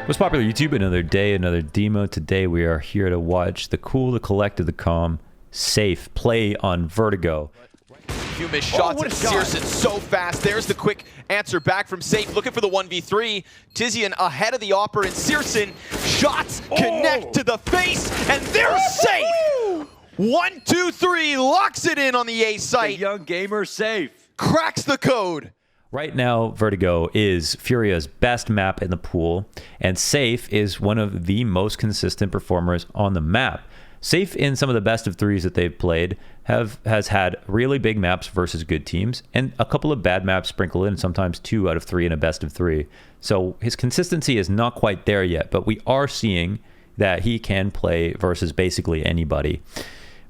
What's popular YouTube? Another day, another demo. Today we are here to watch the cool, the collected, the calm, safe play on Vertigo. Few missed shots and Searson so fast. There's the quick answer back from Safe, looking for the 1v3. Tizian ahead of the Opera, and Searson shots connect to the face, and they're safe! 1, 2, 3, locks it in on the A site. The young gamer Safe Cracks the code. Right now, Vertigo is Furia's best map in the pool, and Safe is one of the most consistent performers on the map. Safe, in some of the best of threes that they've played, has had really big maps versus good teams, and a couple of bad maps sprinkled in, sometimes 2 out of 3 in a best of 3. So his consistency is not quite there yet, but we are seeing that he can play versus basically anybody.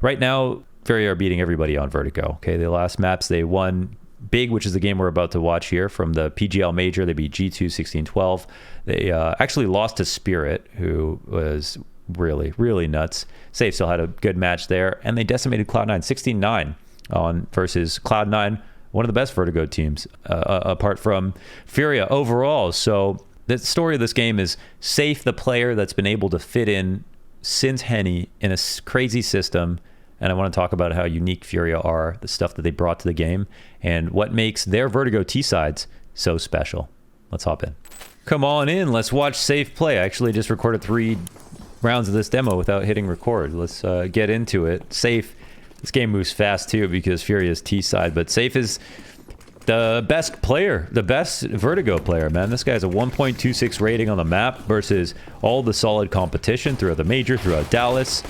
Right now, Furia are beating everybody on Vertigo. Okay, the last maps they won big, which is the game we're about to watch here from the PGL Major. They beat G2 16-12. They actually lost to Spirit, who was really nuts. Safe still had a good match there, and they decimated Cloud9 16-9 on versus Cloud9, one of the best Vertigo teams apart from Furia overall. So the story of this game is Safe, the player that's been able to fit in since Henny in a crazy system. And I want to talk about how unique Furia are, the stuff that they brought to the game, and what makes their Vertigo T-sides so special. Let's hop in. Come on in. Let's watch Safe play. I actually just recorded 3 rounds of this demo without hitting record. Let's get into it. Safe, this game moves fast too because Furia's T-side, but Safe is the best player, the best Vertigo player, man. This guy has a 1.26 rating on the map versus all the solid competition throughout the Major, throughout Dallas.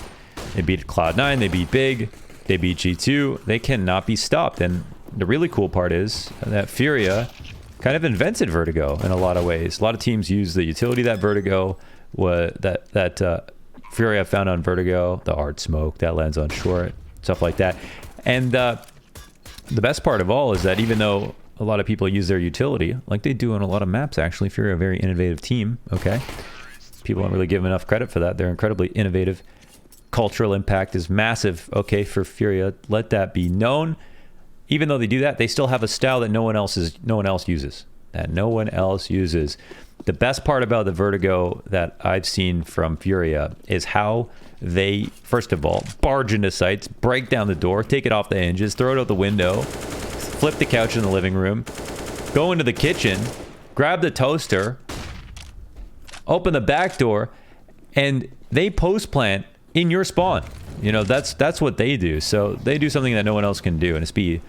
They beat Cloud9, they beat Big, they beat G2. They cannot be stopped. And the really cool part is that Furia kind of invented Vertigo in a lot of ways. A lot of teams use the utility that Vertigo, Furia found on Vertigo, the art smoke that lands on short, stuff like that. And the best part of all is that even though a lot of people use their utility, like they do on a lot of maps actually, Furia are a very innovative team, okay? People don't really give them enough credit for that. They're incredibly innovative. Cultural impact is massive, okay, for Furia. Let that be known. Even though they do that, they still have a style that no one else uses. The best part about the Vertigo that I've seen from Furia is how they, first of all, barge into sites, break down the door, take it off the hinges, throw it out the window, flip the couch in the living room, go into the kitchen, grab the toaster, open the back door, and they post plant in your spawn. You know, that's what they do. So they do something that no one else can do, and it's be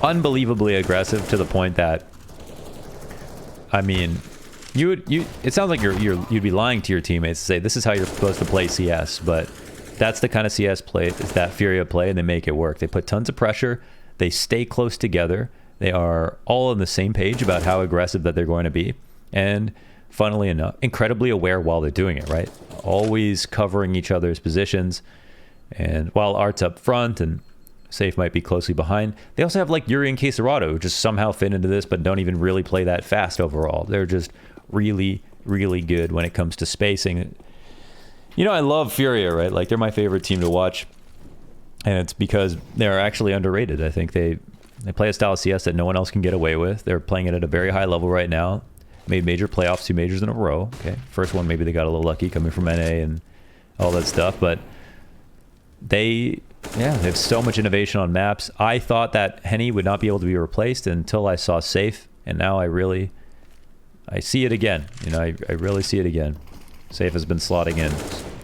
unbelievably aggressive to the point that, I mean, it sounds like you'd be lying to your teammates to say this is how you're supposed to play CS, but that's the kind of CS play that Furia play, and they make it work. They put tons of pressure, they stay close together, they are all on the same page about how aggressive that they're going to be, and funnily enough, incredibly aware while they're doing it, right? Always covering each other's positions, and while Art's up front and Safe might be closely behind, they also have like Yuri and Quesarado who just somehow fit into this but don't even really play that fast overall. They're just really good when it comes to spacing. You know, I love Furia, right? Like, they're my favorite team to watch, and it's because they're actually underrated. I think they play a style of CS that no one else can get away with. They're playing it at a very high level right now. Made major playoffs, 2 majors in a row. Okay, first one maybe they got a little lucky coming from NA and all that stuff, but they have so much innovation on maps. I thought that Henny would not be able to be replaced until I saw Safe, and now I see it again. You know, I really see it again. Safe has been slotting in.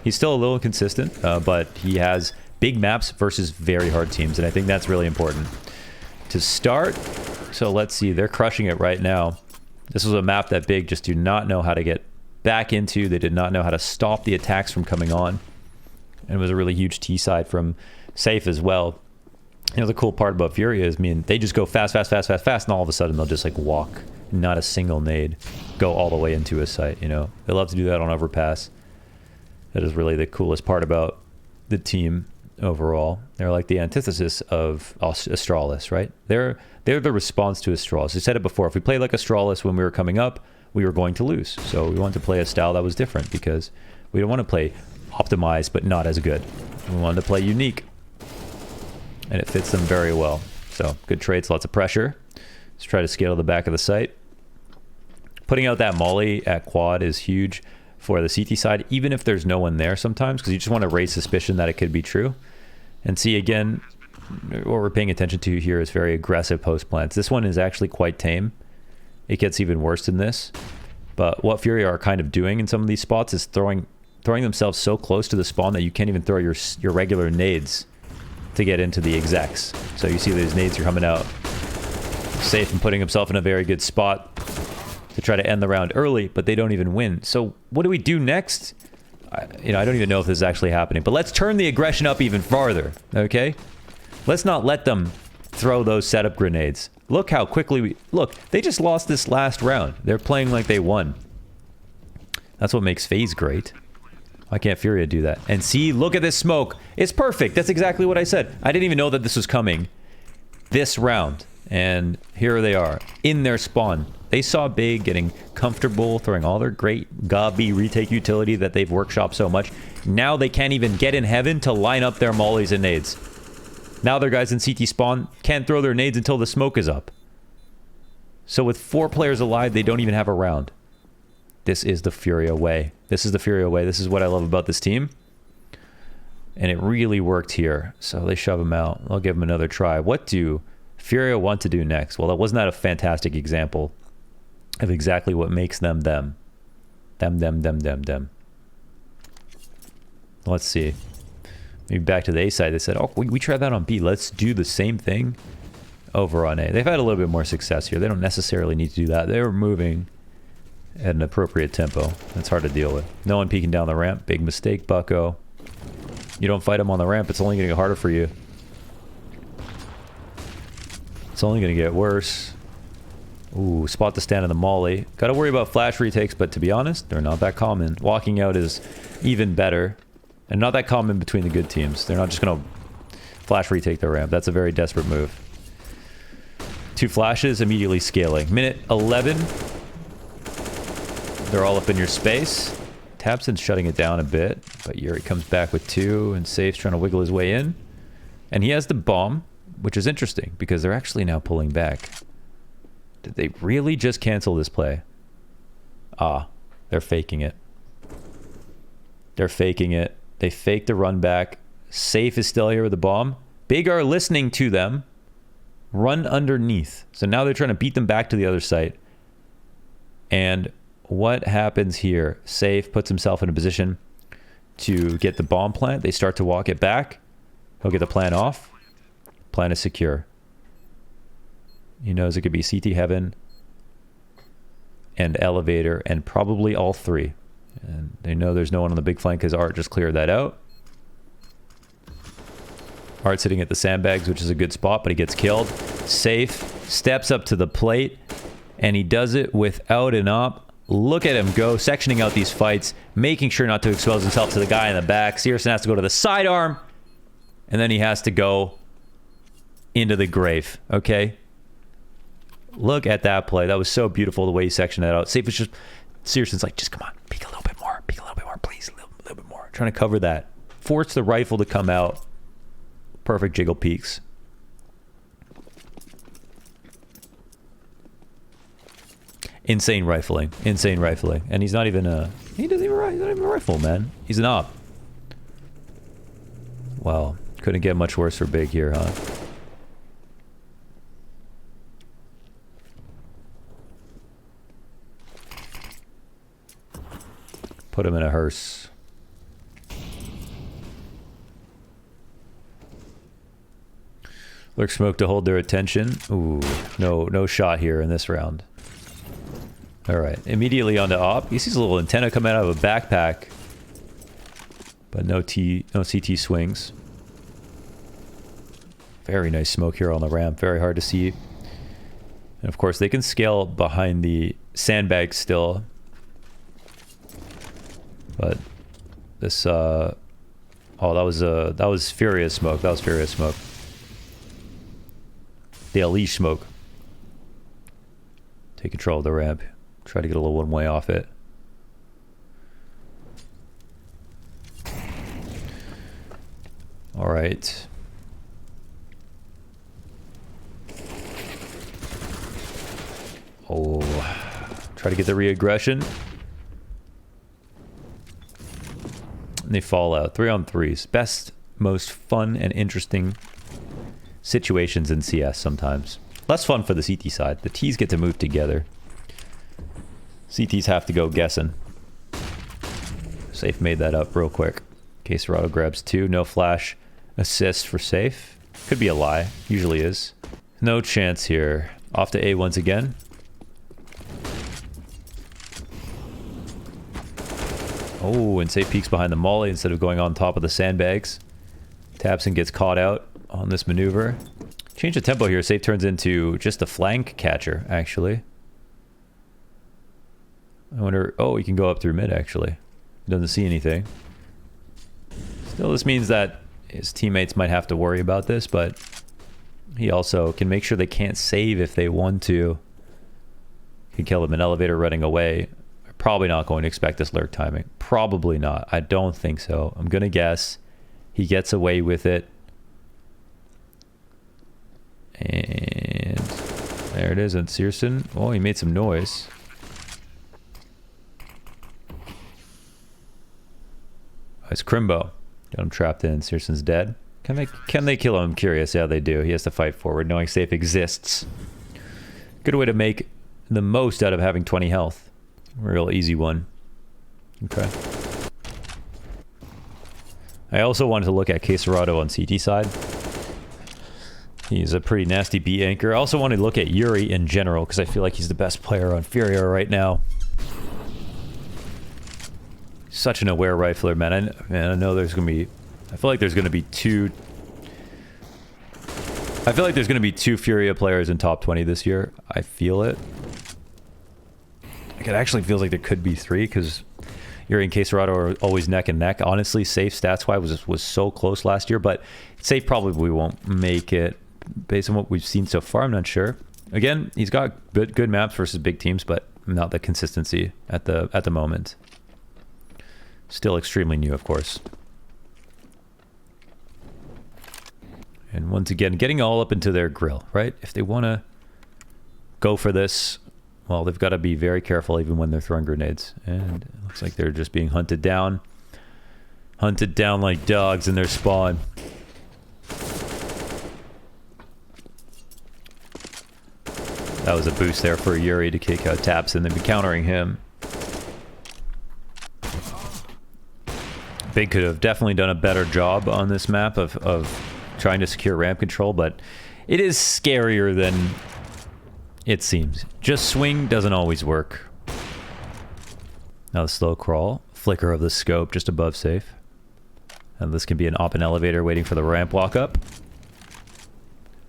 He's still a little inconsistent, but he has big maps versus very hard teams, and I think that's really important to start. So let's see, they're crushing it right now. This was a map that Big just do not know how to get back into. They did not know how to stop the attacks from coming on. And it was a really huge T-side from Safe as well. You know, the cool part about Furia is, I mean, they just go fast, and all of a sudden they'll just like walk, not a single nade, go all the way into a site, you know. They love to do that on overpass. That is really the coolest part about the team overall. They're like the antithesis of Astralis, right? They're the response to Astralis. I said it before, if we played like Astralis when we were coming up, we were going to lose. So we wanted to play a style that was different because we don't want to play optimized but not as good. We wanted to play unique, and it fits them very well. So good trades, lots of pressure. Let's try to scale to the back of the site. Putting out that molly at quad is huge for the CT side, even if there's no one there sometimes, because you just want to raise suspicion that it could be true. And see, again, what we're paying attention to here is very aggressive post plants. This one is actually quite tame. It gets even worse than this. But what Furia are kind of doing in some of these spots is throwing themselves so close to the spawn that you can't even throw your regular nades to get into the execs. So you see these nades are coming out. Safe and putting himself in a very good spot to try to end the round early, but they don't even win. So what do we do next? I don't even know if this is actually happening, but let's turn the aggression up even farther, okay? Let's not let them throw those setup grenades. Look how quickly look, they just lost this last round. They're playing like they won. That's what makes FaZe great. Why can't Furia do that? And see, look at this smoke. It's perfect. That's exactly what I said. I didn't even know that this was coming this round. And here they are in their spawn. They saw Big getting comfortable, throwing all their great gobby retake utility that they've workshopped so much. Now they can't even get in heaven to line up their mollies and nades. Now their guys in CT spawn can't throw their nades until the smoke is up. So with 4 players alive, they don't even have a round. This is the Furia way. This is the Furia way. This is what I love about this team. And it really worked here. So they shove him out. I'll give him another try. What do Furia want to do next? Well, that wasn't that a fantastic example of exactly what makes them them. Them. Let's see. Maybe back to the A side. They said, oh, we tried that on B. Let's do the same thing over on A. They've had a little bit more success here. They don't necessarily need to do that. They were moving at an appropriate tempo. That's hard to deal with. No one peeking down the ramp. Big mistake, bucko. You don't fight them on the ramp, it's only going to get harder for you. It's only going to get worse. Ooh, spot to stand in the molly. Got to worry about flash retakes, but to be honest, they're not that common. Walking out is even better. And not that common between the good teams. They're not just going to flash retake the ramp. That's a very desperate move. 2 flashes, immediately scaling. Minute 11. They're all up in your space. Tabson's shutting it down a bit, but Yuri comes back with 2, and Safe's trying to wiggle his way in. And he has the bomb, which is interesting, because they're actually now pulling back. Did they really just cancel this play? Ah, they're faking it. They're faking it. They faked the run back. Safe is still here with the bomb. Big are listening to them. Run underneath. So now they're trying to beat them back to the other site. And what happens here? Safe puts himself in a position to get the bomb plant. They start to walk it back. He'll get the plant off. Plant is secure. He knows it could be CT Heaven and Elevator and probably all 3. And they know there's no one on the big flank because Art just cleared that out. Art sitting at the sandbags, which is a good spot, but he gets killed. Safe steps up to the plate, and he does it without an op. Look at him go, sectioning out these fights, making sure not to expose himself to the guy in the back. Searson has to go to the sidearm, and then he has to go into the grave, okay? Look at that play. That was so beautiful, the way he sectioned that out. Safe is just... Searson's like, just come on, peek a little bit more, please, a little bit more. Trying to cover that. Force the rifle to come out. Perfect jiggle peaks. Insane rifling. And he's not even a... He's not even a rifle, man. He's an op. Wow. Couldn't get much worse for Big here, huh? Put him in a hearse. Lurk smoke to hold their attention. Ooh, no shot here in this round. All right, immediately onto op. He sees a little antenna coming out of a backpack, but no CT swings. Very nice smoke here on the ramp. Very hard to see. And of course, they can scale behind the sandbag still. But this, oh, that was Furious smoke. That was Furious smoke. The Unleash smoke. Take control of the ramp. Try to get a little one way off it. All right. Try to get the re-aggression. And they fall out. 3-on-3s. Best, most fun and interesting situations in CS sometimes. Less fun for the CT side. The Ts get to move together. CTs have to go guessing. Safe made that up real quick. Caserado grabs 2. No flash assist for Safe. Could be a lie. Usually is. No chance here. Off to A once again. Oh, and Safe peeks behind the molly instead of going on top of the sandbags. Taps and gets caught out on this maneuver. Change the tempo here. Safe turns into just a flank catcher, actually. I wonder... Oh, he can go up through mid, actually. Doesn't see anything. Still, this means that his teammates might have to worry about this, but he also can make sure they can't save if they want to. Can kill them in elevator running away. Probably not going to expect this lurk timing. Probably not. I don't think so. I'm going to guess he gets away with it. And there it is on Searson. Oh, he made some noise. It's Crimbo. Got him trapped in. Searson's dead. Can they kill him? I'm curious. Yeah, they do. He has to fight forward, knowing Safe exists. Good way to make the most out of having 20 health. Real easy one. Okay. I also wanted to look at Caserado on CT side. He's a pretty nasty B anchor. I also wanted to look at Yuri in general, because I feel like he's the best player on Furia right now. Such an aware rifler, man. I know there's going to be... I feel like there's going to be two... I feel like there's going to be 2 Furia players in top 20 this year. I feel it. Like, it actually feels like there could be 3, because Yuri and Caserado are always neck and neck. Honestly, Safe stats-wise was so close last year, but Safe probably won't make it. Based on what we've seen so far, I'm not sure. Again, he's got good maps versus big teams, but not the consistency at the moment. Still extremely new, of course. And once again, getting all up into their grill, right? If they want to go for this, well, they've got to be very careful even when they're throwing grenades. And it looks like they're just being hunted down. Hunted down like dogs in their spawn. That was a boost there for Yuri to kick out Taps and then be countering him. Big could have definitely done a better job on this map of trying to secure ramp control, but it is scarier than it seems. Just swing doesn't always work. Now the slow crawl. Flicker of the scope just above Safe. And this can be an open elevator waiting for the ramp walk up.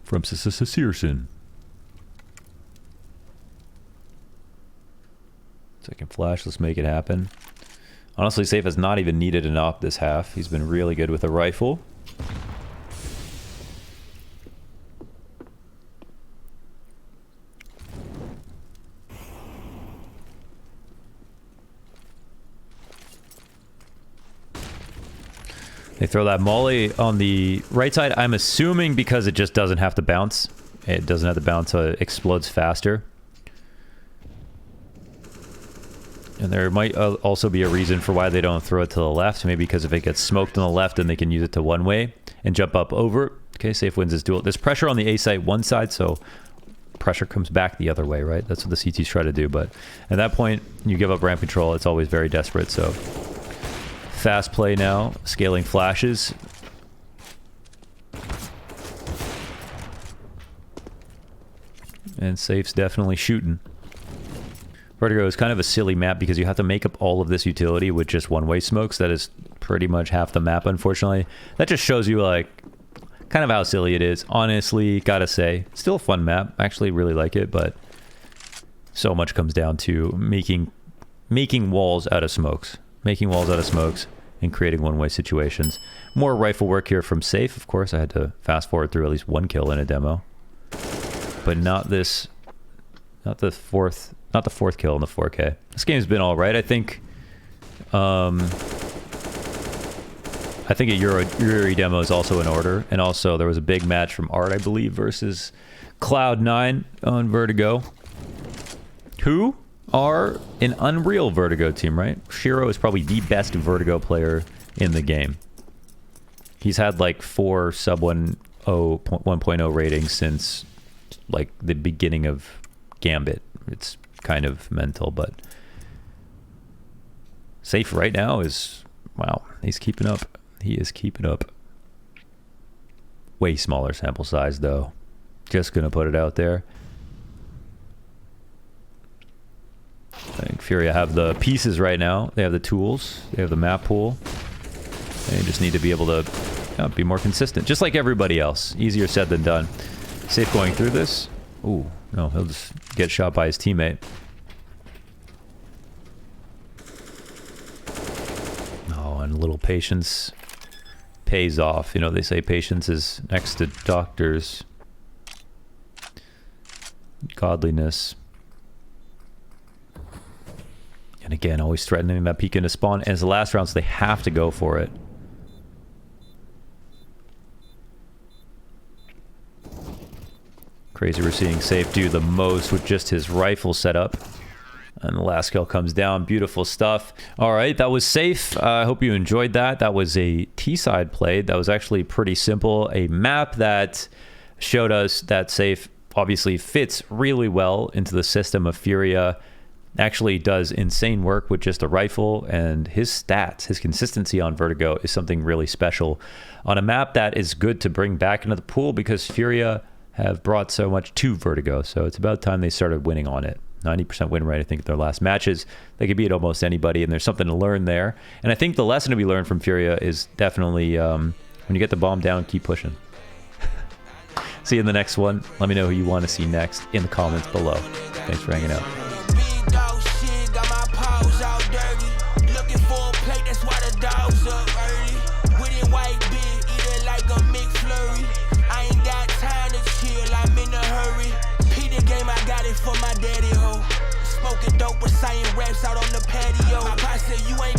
From Searson. Second flash, let's make it happen. Honestly, Safe has not even needed an op this half. He's been really good with a rifle. They throw that molly on the right side. I'm assuming because it just doesn't have to bounce. It doesn't have to bounce, so it explodes faster. And there might also be a reason for why they don't throw it to the left. Maybe because if it gets smoked on the left, then they can use it to one way and jump up over. Okay, Safe wins this duel. There's pressure on the A site one side, so pressure comes back the other way, right? That's what the CTs try to do. But at that point, you give up ramp control. It's always very desperate, so... Fast play now. Scaling flashes. And Safe's definitely shooting. Vertigo is kind of a silly map because you have to make up all of this utility with just one-way smokes. That is pretty much half the map, unfortunately. That just shows you, like, kind of how silly it is. Honestly, gotta say. Still a fun map. Actually really like it, but so much comes down to making walls out of smokes. Making walls out of smokes and creating one-way situations. More rifle work here from Safe. Of course, I had to fast forward through at least one kill in a demo. But not this... Not the fourth kill in the 4K. This game's been all right. I think a Yuri demo is also in order. And also there was a big match from Art, I believe, versus Cloud9 on Vertigo. Who? are an unreal Vertigo team, right? Shiro is probably the best Vertigo player in the game. He's had like 4 sub 1.0 ratings since like the beginning of Gambit. It's kind of mental, but Safe right now is, wow, he's keeping up. He is keeping up. Way smaller sample size though. Just gonna put it out there. I think Furia have the pieces right now. They have the tools. They have the map pool. They just need to be able to be more consistent. Just like everybody else. Easier said than done. Safe going through this. Ooh, no, he'll just get shot by his teammate. Oh, and a little patience pays off. You know, they say patience is next to doctors. Godliness. And again, always threatening that peek into spawn. And it's the last round, so they have to go for it. Crazy we're seeing Safe do the most with just his rifle setup. And the last kill comes down. Beautiful stuff. All right, that was Safe. I hope you enjoyed that. That was a T-side play. That was actually pretty simple. A map that showed us that Safe obviously fits really well into the system of Furia. Actually does insane work with just a rifle, and his stats, his consistency on Vertigo is something really special on a map that is good to bring back into the pool because Furia have brought so much to Vertigo. So it's about time they started winning on it. 90% win rate, I think, in their last matches. They could beat almost anybody, and there's something to learn there. And I think the lesson to be learned from Furia is definitely when you get the bomb down, keep pushing. See you in the next one. Let me know who you want to see next in the comments below. Thanks for hanging out. For my daddy ho, smoking dope, reciting raps out on the patio. My posse said you ain't